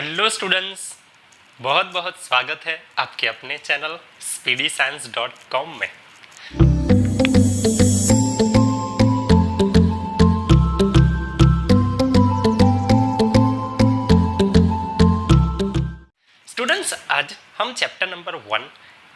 Hello students, बहुत बहुत स्वागत है आपके अपने चैनल speedyscience.com में। स्टूडेंट्स, आज हम chapter number 1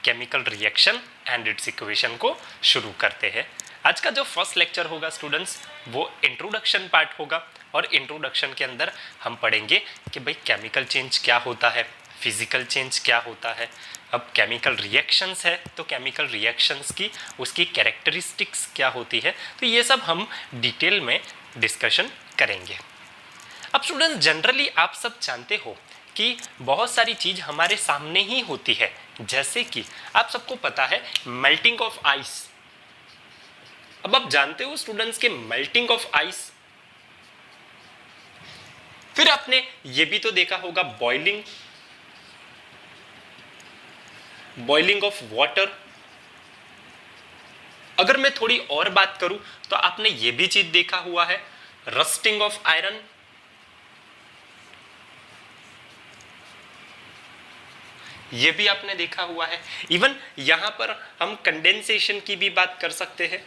chemical reaction and it's equation को शुरू करते हैं। आज का जो फर्स्ट लेक्चर होगा स्टूडेंट्स, वो इंट्रोडक्शन पार्ट होगा और इंट्रोडक्शन के अंदर हम पढ़ेंगे कि भाई केमिकल चेंज क्या होता है, फिजिकल चेंज क्या होता है। अब केमिकल रिएक्शंस है तो केमिकल रिएक्शंस की उसकी कैरेक्टरिस्टिक्स क्या होती है, तो ये सब हम डिटेल में डिस्कशन करेंगे। अब स्टूडेंट्स, जनरली आप सब जानते हो कि बहुत सारी चीज़ हमारे सामने ही होती है, जैसे कि आप सबको पता है मेल्टिंग ऑफ आइस। अब आप जानते हो स्टूडेंट्स के मेल्टिंग ऑफ आइस, फिर आपने ये भी तो देखा होगा बॉइलिंग ऑफ वाटर। अगर मैं थोड़ी और बात करूं तो आपने ये भी चीज देखा हुआ है रस्टिंग ऑफ आयरन। ये भी आपने देखा हुआ है। इवन यहां पर हम कंडेंसेशन की भी बात कर सकते हैं,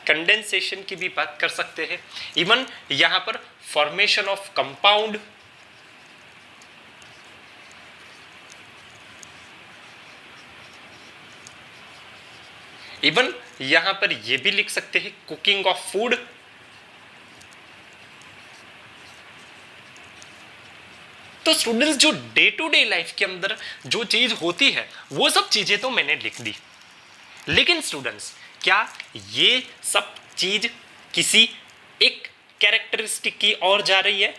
कंडेंसेशन की भी बात कर सकते हैं। इवन यहां पर फॉर्मेशन ऑफ कंपाउंड, इवन यहां पर यह भी लिख सकते हैं कुकिंग ऑफ फूड। तो स्टूडेंट्स, जो डे टू डे लाइफ के अंदर जो चीज होती है वो सब चीजें तो मैंने लिख दी, लेकिन स्टूडेंट्स क्या ये सब चीज किसी एक कैरेक्टरिस्टिक की ओर जा रही है?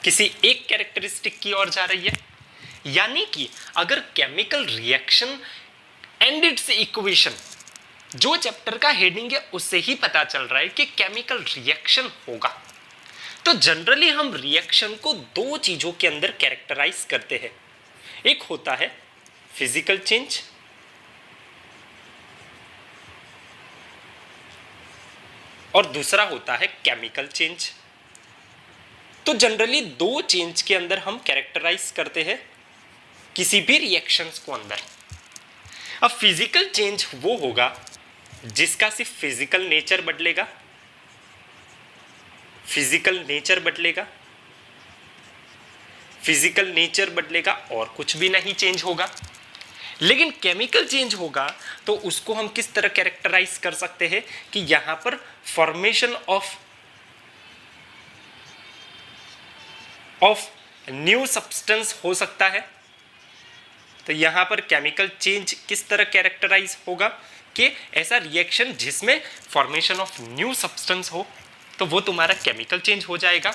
किसी एक कैरेक्टरिस्टिक की ओर जा रही है। यानी कि अगर chemical reaction and it's equation, जो चैप्टर का हेडिंग है उससे ही पता चल रहा है कि केमिकल रिएक्शन होगा, तो जनरली हम रिएक्शन को दो चीजों के अंदर कैरेक्टराइज करते हैं। एक होता है फिजिकल चेंज और दूसरा होता है केमिकल चेंज। तो जनरली दो चेंज के अंदर हम कैरेक्टराइज करते हैं किसी भी रिएक्शंस को अंदर। अब फिजिकल चेंज वो होगा जिसका सिर्फ फिजिकल नेचर बदलेगा, फिजिकल नेचर बदलेगा, फिजिकल नेचर बदलेगा और कुछ भी नहीं चेंज होगा। लेकिन केमिकल चेंज होगा तो उसको हम किस तरह कैरेक्टराइज कर सकते हैं कि यहां पर फॉर्मेशन ऑफ न्यू सब्सटेंस हो सकता है। तो यहां पर केमिकल चेंज किस तरह कैरेक्टराइज होगा कि ऐसा रिएक्शन जिसमें फॉर्मेशन ऑफ न्यू सब्सटेंस हो, तो वो तुम्हारा केमिकल चेंज हो जाएगा।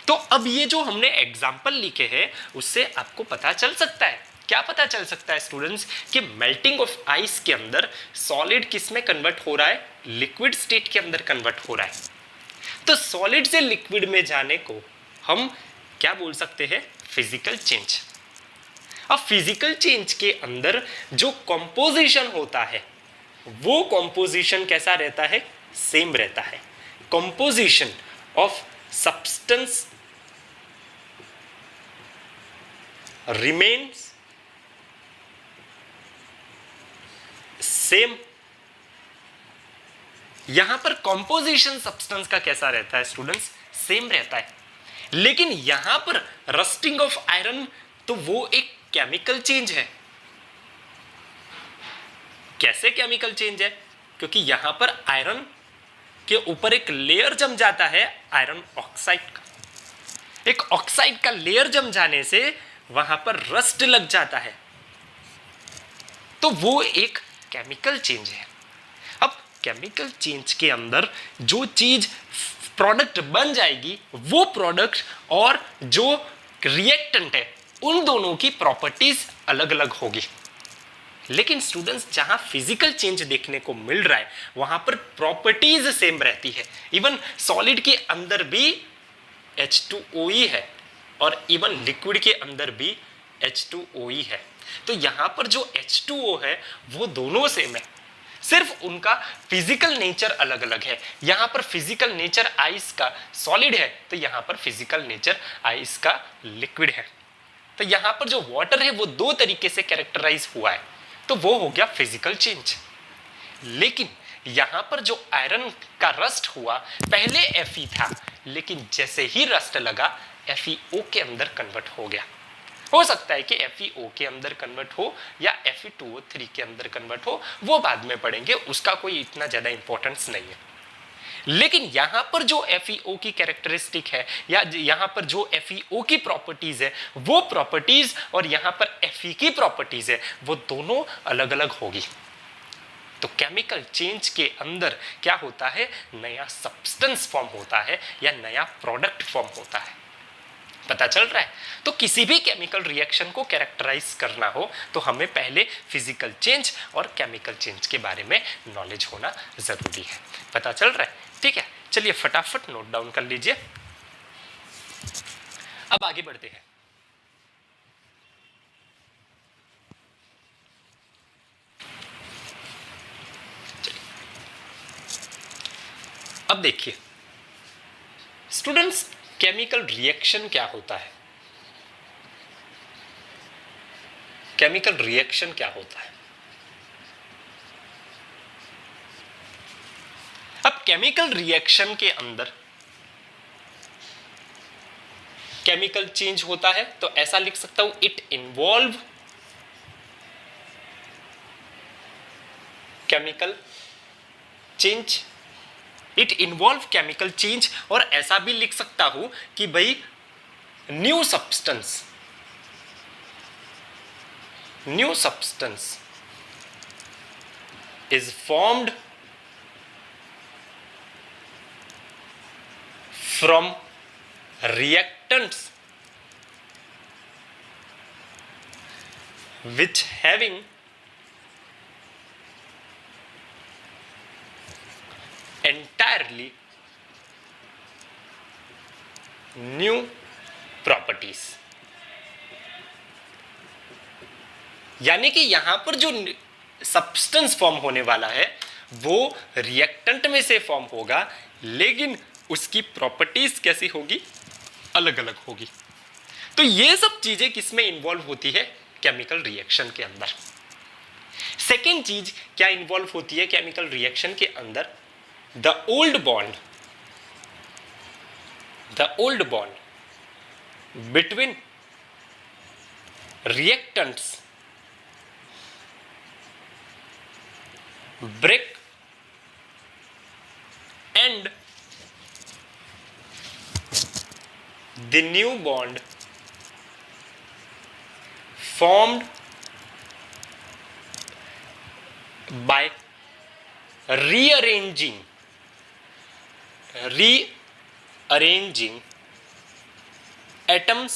तो अब ये जो हमने एग्जाम्पल लिखे हैं उससे आपको पता चल सकता है, क्या पता चल सकता है स्टूडेंट्स, कि मेल्टिंग ऑफ आइस के अंदर सॉलिड किस में कन्वर्ट हो रहा है? लिक्विड स्टेट के अंदर कन्वर्ट हो रहा है। तो सॉलिड से लिक्विड में जाने को हम क्या बोल सकते हैं? Physical change. अब फिजिकल चेंज के अंदर जो कंपोजिशन होता है वो कंपोजिशन कैसा रहता है? सेम रहता है। Composition of substance remains same. यहां पर कंपोजिशन सब्सटेंस का कैसा रहता है स्टूडेंट्स? सेम रहता है। लेकिन यहां पर रस्टिंग ऑफ आयरन, तो वो एक केमिकल चेंज है। कैसे केमिकल चेंज है? क्योंकि यहां पर आयरन के ऊपर एक लेयर जम जाता है आयरन ऑक्साइड का। एक ऑक्साइड का लेयर जम जाने से वहां पर रस्ट लग जाता है, तो वो एक केमिकल चेंज है। अब केमिकल चेंज के अंदर जो चीज प्रोडक्ट बन जाएगी, वो प्रोडक्ट और जो रिएक्टेंट है उन दोनों की प्रॉपर्टीज अलग अलग होगी। लेकिन स्टूडेंट्स, जहां फिजिकल चेंज देखने को मिल रहा है वहां पर प्रॉपर्टीज सेम रहती है। इवन सॉलिड के अंदर भी H2O ही है और इवन लिक्विड के अंदर भी H2O ही है। तो यहां पर जो H2O है वो दोनों सेम है। सिर्फ उनका फिजिकल नेचर अलग अलग है। यहां पर फिजिकल नेचर आइस का सॉलिड है, तो यहां पर फिजिकल नेचर आइस का लिक्विड है। तो यहां पर जो वाटर है वो दो तरीके से कैरेक्टराइज हुआ है, तो वो हो गया फिजिकल चेंज। लेकिन यहां पर जो आयरन का रस्ट हुआ, पहले Fe था, लेकिन जैसे ही रस्ट लगा FeO के अंदर कन्वर्ट हो गया। हो सकता है कि FeO के अंदर कन्वर्ट हो या Fe2O3 के अंदर कन्वर्ट हो, वो बाद में पढ़ेंगे, उसका कोई इतना ज्यादा इंपॉर्टेंस नहीं है। लेकिन यहां पर जो FeO की कैरेक्टरिस्टिक है या यहां पर जो FeO की प्रॉपर्टीज है, वो प्रॉपर्टीज और यहां पर Fe की प्रॉपर्टीज है, वो दोनों अलग अलग होगी। तो केमिकल चेंज के अंदर क्या होता है, नया सब्सटेंस फॉर्म होता है या नया प्रोडक्ट फॉर्म होता है। पता चल रहा है? तो किसी भी केमिकल रिएक्शन को कैरेक्टराइज करना हो तो हमें पहले फिजिकल चेंज और केमिकल चेंज के बारे में नॉलेज होना जरूरी है। पता चल रहा है? ठीक है, चलिए फटाफट नोट डाउन कर लीजिए। अब आगे बढ़ते हैं। अब देखिए स्टूडेंट्स, केमिकल रिएक्शन क्या होता है? केमिकल रिएक्शन क्या होता है? अब केमिकल रिएक्शन के अंदर केमिकल चेंज होता है, तो ऐसा लिख सकता हूं, it involve chemical change. It involve chemical change, और ऐसा भी लिख सकता हूं कि भाई new substance is formed from reactants which having entirely new properties। यानी कि यहां पर जो सब्सटेंस फॉर्म होने वाला है वो रिएक्टेंट में से फॉर्म होगा, लेकिन उसकी प्रॉपर्टीज कैसी होगी, अलग अलग होगी। तो ये सब चीजें किसमें इन्वॉल्व होती है, केमिकल रिएक्शन के अंदर। सेकेंड चीज क्या इन्वॉल्व होती है केमिकल रिएक्शन के अंदर, the old bond between reactants break and the new bond formed by rearranging atoms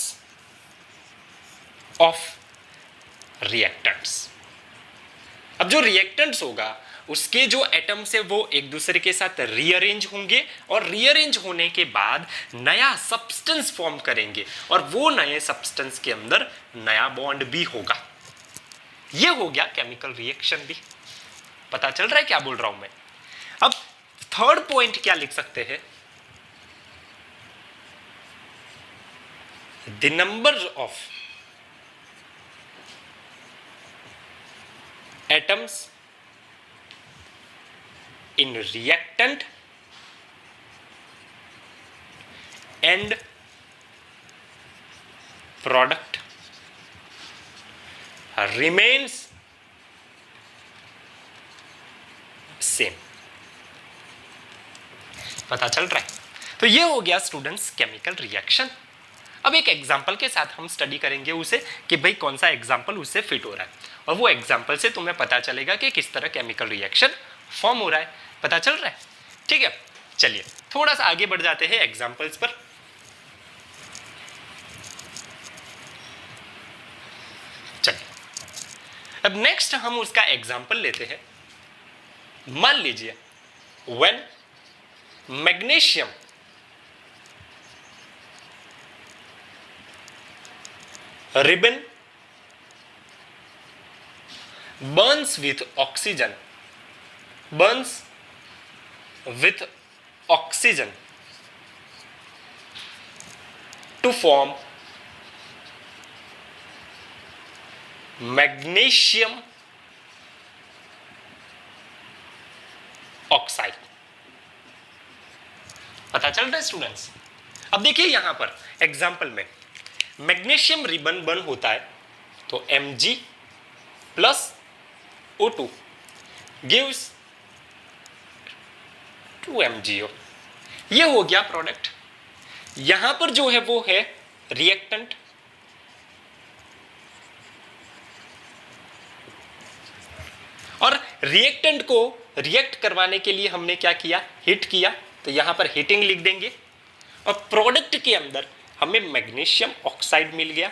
of reactants। अब जो रिएक्टेंट्स होगा उसके जो एटम्स है वो एक दूसरे के साथ रीअरेंज होंगे, और रीअरेंज होने के बाद नया सब्सटेंस फॉर्म करेंगे, और वो नए सब्सटेंस के अंदर नया बॉन्ड भी होगा। ये हो गया केमिकल रिएक्शन भी। पता चल रहा है क्या बोल रहा हूं मैं? अब थर्ड पॉइंट क्या लिख सकते हैं, the number of atoms in reactant and product remains same। पता चल रहा है? तो ये हो गया स्टूडेंट्स केमिकल रिएक्शन। अब एक एग्जांपल के साथ हम स्टडी करेंगे उसे कि भाई कौन सा एग्जांपल उससे फिट हो रहा है, और वो एग्जांपल से तुम्हें पता चलेगा कि किस तरह केमिकल रिएक्शन फॉर्म हो रहा है। पता चल रहा है? ठीक है, चलिए थोड़ा सा आगे बढ़ जाते हैं एग्जांपल्स पर। चलिए अब नेक्स्ट हम उसका एग्जांपल लेते हैं। मान लीजिए when magnesium ribbon burns with oxygen burns with oxygen to form magnesium oxide. पता चल रहा है स्टूडेंट्स? अब देखिए यहां पर एग्जाम्पल में मैग्नीशियम रिबन बर्न होता है तो Mg plus O2 gives 2MgO। ये हो गया प्रोडक्ट। यहां पर जो है वो है रिएक्टेंट, और रिएक्टेंट को रिएक्ट करवाने के लिए हमने क्या किया, हीट किया, तो यहां पर हीटिंग लिख देंगे, और प्रोडक्ट के अंदर हमें मैग्नीशियम ऑक्साइड मिल गया।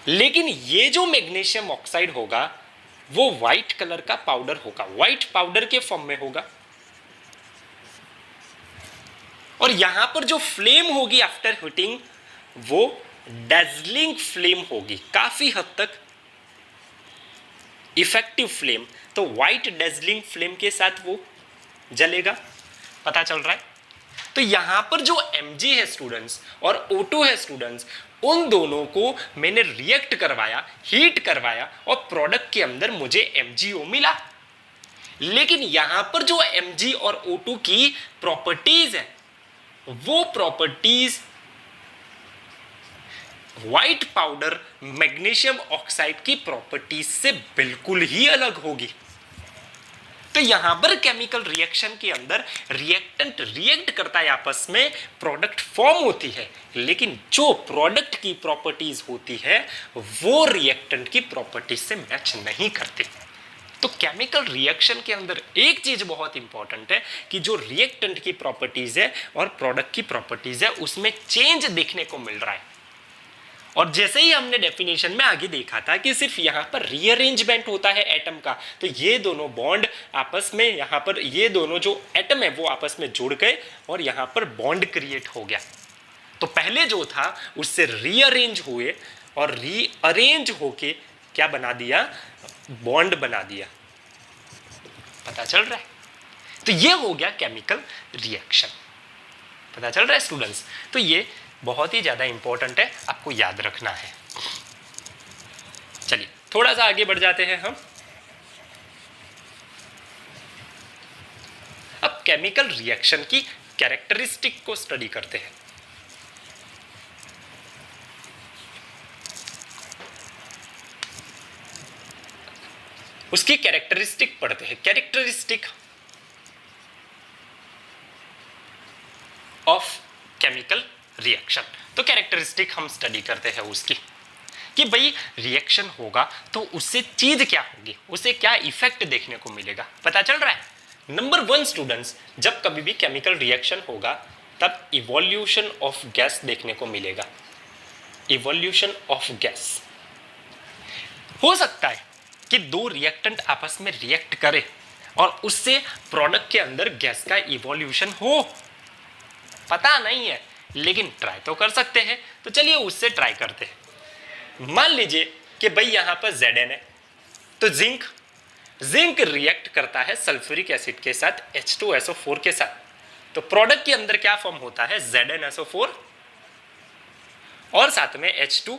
लेकिन ये जो मैग्नीशियम ऑक्साइड होगा वो व्हाइट कलर का पाउडर होगा, व्हाइट पाउडर के फॉर्म में होगा, और यहां पर जो फ्लेम होगी आफ्टर हीटिंग वो डेजलिंग फ्लेम होगी, काफी हद तक इफेक्टिव फ्लेम। तो व्हाइट डेजलिंग फ्लेम के साथ वो जलेगा। पता चल रहा है? तो यहां पर जो Mg है स्टूडेंट्स और O2 है स्टूडेंट्स, उन दोनों को मैंने रिएक्ट करवाया, हीट करवाया, और प्रोडक्ट के अंदर मुझे MgO मिला। लेकिन यहां पर जो Mg और O2 की प्रॉपर्टीज है वो properties white powder magnesium oxide की प्रॉपर्टीज से बिल्कुल ही अलग होगी। तो यहां पर केमिकल रिएक्शन के अंदर रिएक्टेंट रिएक्ट करता है आपस में, प्रोडक्ट फॉर्म होती है, लेकिन जो प्रोडक्ट की प्रॉपर्टीज होती है वो रिएक्टेंट की प्रॉपर्टीज से मैच नहीं करती। तो केमिकल रिएक्शन के अंदर एक चीज बहुत इंपॉर्टेंट है कि जो रिएक्टेंट की प्रॉपर्टीज है और प्रोडक्ट की प्रॉपर्टीज है उसमें चेंज देखने को मिल रहा है। और जैसे ही हमने डेफिनेशन में आगे देखा था कि सिर्फ यहां पर रीअरेंजमेंट होता है एटम का, तो ये दोनों बॉन्ड आपस में, यहां पर ये दोनों जो एटम है वो आपस में जुड़ गए और यहां पर बॉन्ड क्रिएट हो गया। तो पहले जो था उससे रीअरेंज हुए और रीअरेंज होके क्या बना दिया, बॉन्ड बना दिया। पता चल रहा है? तो ये हो गया केमिकल रिएक्शन। पता चल रहा है स्टूडेंट्स? तो ये बहुत ही ज्यादा इंपॉर्टेंट है, आपको याद रखना है। चलिए थोड़ा सा आगे बढ़ जाते हैं हम। अब केमिकल रिएक्शन की कैरेक्टरिस्टिक को स्टडी करते हैं। उसकी कैरेक्टरिस्टिक पढ़ते हैं। Characteristic of chemical reaction. तो कैरेक्टरिस्टिक हम स्टडी करते हैं उसकी कि भाई रिएक्शन होगा तो उससे चीज क्या होगी, उसे क्या इफेक्ट देखने को मिलेगा। पता चल रहा है? नंबर 1 स्टूडेंट्स, जब कभी भी केमिकल रिएक्शन होगा तब इवोल्यूशन ऑफ गैस देखने को मिलेगा। इवोल्यूशन ऑफ गैस हो सकता है कि दो रिएक्टेंट आपस में रिएक्ट करे और उससे प्रोडक्ट के अंदर गैस का इवोल्यूशन हो, पता नहीं है, लेकिन ट्राई तो कर सकते हैं। तो चलिए उससे ट्राई करते हैं। मान लीजिए कि भाई यहां पर Zn है, तो जिंक रिएक्ट करता है सल्फ्यूरिक एसिड के साथ H2SO4 के साथ, तो प्रोडक्ट के अंदर क्या फॉर्म होता है, ZnSO4 और साथ में H2,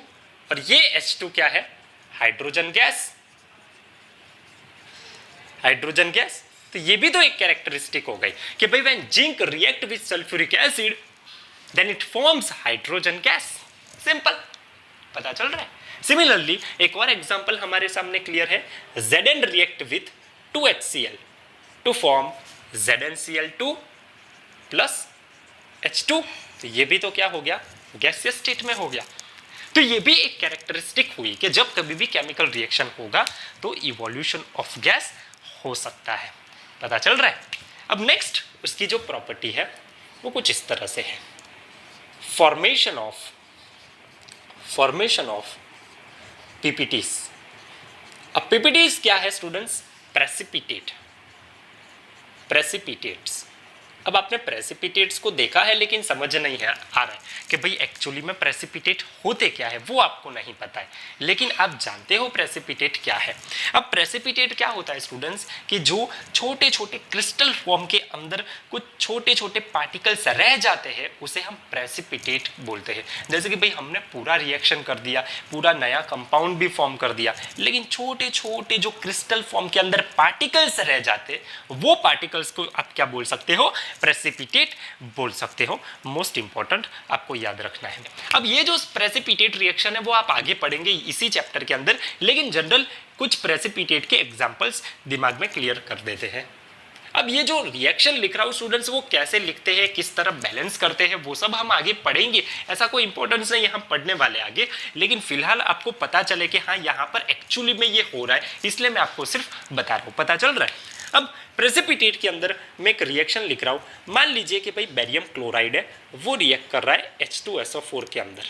और ये H2 क्या है, हाइड्रोजन गैस। हाइड्रोजन गैस, तो ये भी तो एक कैरेक्टरिस्टिक हो गई कि भाई when zinc react with sulphuric acid then it forms hydrogen gas. Simple. पता चल रहा है? सिमिलरली एक और एग्जांपल हमारे सामने क्लियर है। Zn react with 2HCl to form ZnCl2 plus H2, तो ये भी तो क्या हो गया, गैसियस स्टेट में हो गया। तो ये भी एक कैरेक्टरिस्टिक हुई कि जब कभी भी केमिकल रिएक्शन होगा तो इवोल्यूशन ऑफ गैस हो सकता है। पता चल रहा है? अब नेक्स्ट उसकी जो प्रॉपर्टी है वो कुछ इस तरह से है। Formation of PPTs। अब PPTs क्या है स्टूडेंट्स? प्रेसिपिटेट्स। अब आपने प्रेसिपिटेट्स को देखा है लेकिन समझ नहीं है आ रहा है कि भाई एक्चुअली में प्रेसिपिटेट होते क्या है, वो आपको नहीं पता है, लेकिन आप जानते हो प्रेसिपिटेट क्या है। अब प्रेसिपिटेट क्या होता है स्टूडेंट्स, कि जो छोटे छोटे क्रिस्टल फॉर्म के अंदर कुछ छोटे छोटे पार्टिकल्स रह जाते हैं उसे हम प्रेसिपिटेट बोलते हैं। जैसे कि भाई हमने पूरा रिएक्शन कर दिया, पूरा नया कंपाउंड भी फॉर्म कर दिया, लेकिन छोटे छोटे जो क्रिस्टल फॉर्म के अंदर पार्टिकल्स रह जाते, वो पार्टिकल्स को आप क्या बोल सकते हो, प्रेसिपिटेट बोल सकते हो। मोस्ट इंपॉर्टेंट आपको याद रखना है। अब ये जो प्रेसिपिटेट रिएक्शन है वो आप आगे पढ़ेंगे इसी चैप्टर के अंदर, लेकिन जनरल कुछ प्रेसिपिटेट के एग्जांपल्स दिमाग में क्लियर कर देते हैं। अब ये जो रिएक्शन लिख रहा हूँ स्टूडेंट्स, वो कैसे लिखते हैं, किस तरह बैलेंस करते हैं, वो सब हम आगे पढ़ेंगे। ऐसा कोई इंपॉर्टेंस नहीं हम पढ़ने वाले आगे, लेकिन फिलहाल आपको पता चले कि हाँ यहाँ पर एक्चुअली में ये हो रहा है, इसलिए मैं आपको सिर्फ बता रहा हूँ। पता चल रहा है। अब प्रेसिपिटेट के अंदर मैं एक रिएक्शन लिख रहा हूँ। मान लीजिए कि भाई बेरियम क्लोराइड है, वो रिएक्ट कर रहा है H2SO4 के अंदर।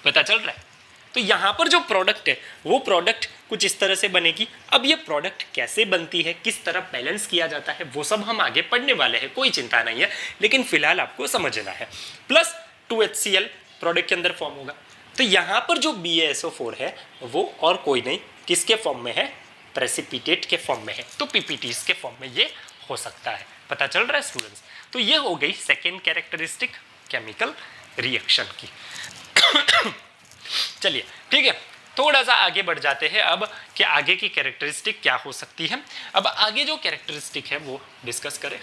पता चल रहा है। तो यहाँ पर जो प्रोडक्ट है वो प्रोडक्ट कुछ इस तरह से बनेगी। अब ये प्रोडक्ट कैसे बनती है, किस तरह बैलेंस किया जाता है, वो सब हम आगे पढ़ने वाले हैं, कोई चिंता नहीं है, लेकिन फिलहाल आपको समझना है। प्लस 2HCl प्रोडक्ट के अंदर फॉर्म होगा। तो यहाँ पर जो BaSO4 है वो और कोई नहीं, किसके फॉर्म में है, प्रेसिपिटेट के फॉर्म में है, तो पीपीटीज के फॉर्म में ये हो सकता है। पता चल रहा है स्टूडेंट्स। तो ये हो गई सेकेंड कैरेक्टरिस्टिक केमिकल रिएक्शन की। चलिए ठीक है, थोड़ा सा आगे बढ़ जाते हैं अब कि आगे की कैरेक्टरिस्टिक क्या हो सकती है। अब आगे जो कैरेक्टरिस्टिक है वो डिस्कस करें।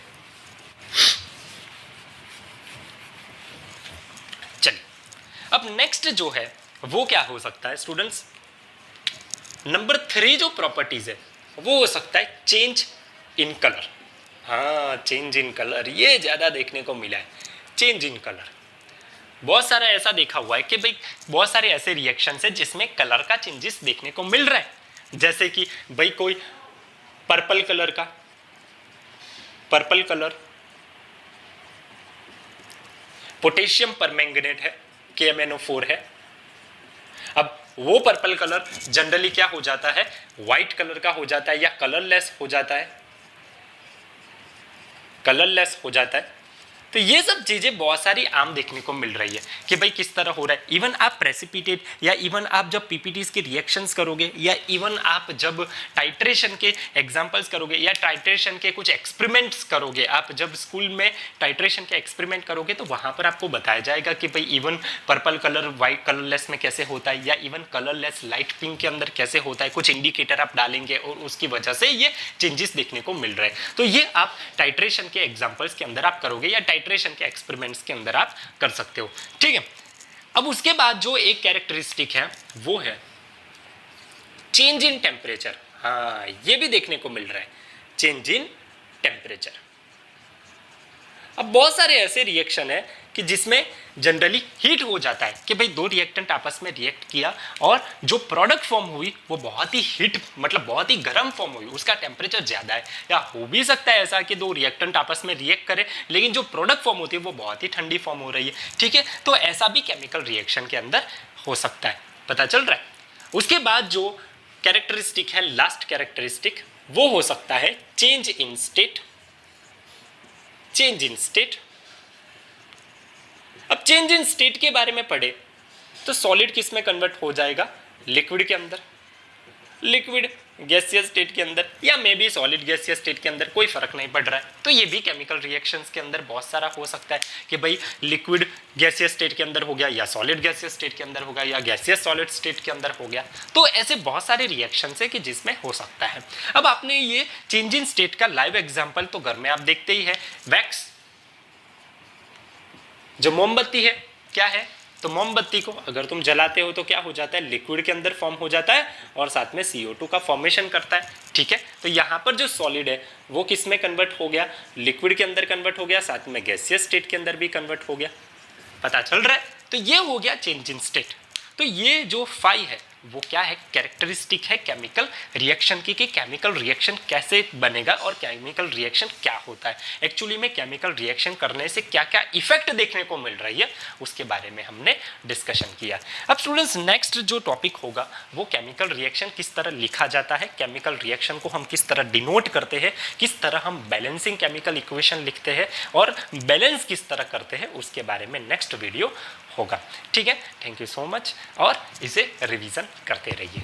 चलिए अब नेक्स्ट जो है वो क्या हो सकता है स्टूडेंट्स, नंबर 3 जो प्रॉपर्टीज है वो हो सकता है चेंज इन कलर। हाँ, चेंज इन कलर ये ज्यादा देखने को मिला है। चेंज इन कलर बहुत सारा ऐसा देखा हुआ है कि भाई बहुत सारे ऐसे रिएक्शंस है जिसमें कलर का चेंजेस देखने को मिल रहा है। जैसे कि भाई कोई पर्पल कलर का, पर्पल कलर पोटेशियम परमैंगनेट है, KMnO4 है। अब वो पर्पल कलर जनरली क्या हो जाता है, व्हाइट कलर का हो जाता है या कलरलेस हो जाता है, कलरलेस हो जाता है। तो ये सब चीजें बहुत सारी आम देखने को मिल रही है कि भाई किस तरह हो रहा है। इवन आप प्रेसिपिटेट या इवन आप जब पीपीटीज के रिएक्शंस करोगे या इवन आप जब टाइट्रेशन के एग्जांपल्स करोगे या टाइट्रेशन के कुछ एक्सपेरिमेंट्स करोगे, आप जब स्कूल में टाइट्रेशन के एक्सपेरिमेंट करोगे तो वहां पर आपको बताया जाएगा कि भाई even purple colour white colourless में कैसे होता है या इवन कलरलेस लाइट पिंक के अंदर कैसे होता है। कुछ इंडिकेटर आप डालेंगे और उसकी वजह से ये चेंजेस देखने को मिल रहे हैं। तो ये आप टाइट्रेशन के एग्जाम्पल्स के अंदर आप करोगे या टाइट्रेशन के एक्सपेरिमेंट्स के अंदर आप कर सकते हो। ठीक है, अब उसके बाद जो एक कैरेक्टरिस्टिक है वो है चेंज इन टेम्परेचर। हाँ, ये भी देखने को मिल रहा है, चेंज इन टेम्परेचर। अब बहुत सारे ऐसे रिएक्शन है कि जिसमें जनरली हीट हो जाता है कि भाई दो रिएक्टेंट आपस में रिएक्ट किया और जो प्रोडक्ट फॉर्म हुई वो बहुत ही हीट मतलब बहुत ही गर्म फॉर्म हुई, उसका टेम्परेचर ज्यादा है। या हो भी सकता है ऐसा कि दो रिएक्टेंट आपस में रिएक्ट करे लेकिन जो प्रोडक्ट फॉर्म होती है वो बहुत ही ठंडी फॉर्म हो रही है। ठीक है, तो ऐसा भी केमिकल रिएक्शन के अंदर हो सकता है। पता चल रहा है। उसके बाद जो कैरेक्टरिस्टिक है, लास्ट कैरेक्टरिस्टिक, वो हो सकता है change in state. Change in state. अब चेंज इन स्टेट के बारे में पढ़े तो सॉलिड किस में कन्वर्ट हो जाएगा, लिक्विड के अंदर, लिक्विड गैसियस स्टेट के अंदर या may be solid gaseous state के अंदर, कोई फर्क नहीं पड़ रहा है। तो ये भी केमिकल रिएक्शंस के अंदर बहुत सारा हो सकता है कि भाई लिक्विड गैसियस स्टेट के अंदर हो गया या सॉलिड गैसियस स्टेट के अंदर होगा या गैसियस सॉलिड स्टेट के अंदर हो गया। तो ऐसे बहुत सारे रिएक्शंस है कि जिसमें हो सकता है। अब आपने ये चेंज इन स्टेट का लाइव एग्जाम्पल तो घर में आप देखते ही है, वैक्स जो मोमबत्ती है क्या है, तो मोमबत्ती को अगर तुम जलाते हो तो क्या हो जाता है, लिक्विड के अंदर फॉर्म हो जाता है और साथ में CO2 का फॉर्मेशन करता है। ठीक है, तो यहाँ पर जो सॉलिड है वो किस में कन्वर्ट हो गया, लिक्विड के अंदर कन्वर्ट हो गया, साथ में गैसियस स्टेट के अंदर भी कन्वर्ट हो गया। पता चल रहा है। तो ये हो गया चेंज इन स्टेट। तो ये जो 5 है वो क्या है, कैरेक्टरिस्टिक है केमिकल रिएक्शन की, कि केमिकल रिएक्शन कैसे बनेगा और केमिकल रिएक्शन क्या होता है, एक्चुअली में केमिकल रिएक्शन करने से क्या क्या इफेक्ट देखने को मिल रही है उसके बारे में हमने डिस्कशन किया। अब स्टूडेंट्स नेक्स्ट जो टॉपिक होगा वो केमिकल रिएक्शन किस तरह लिखा जाता है, केमिकल रिएक्शन को हम किस तरह डिनोट करते हैं, किस तरह हम बैलेंसिंग केमिकल इक्वेशन लिखते हैं और बैलेंस किस तरह करते हैं, उसके बारे में नेक्स्ट वीडियो होगा। ठीक है, थैंक यू सो मच और इसे रिवीजन करते रहिए।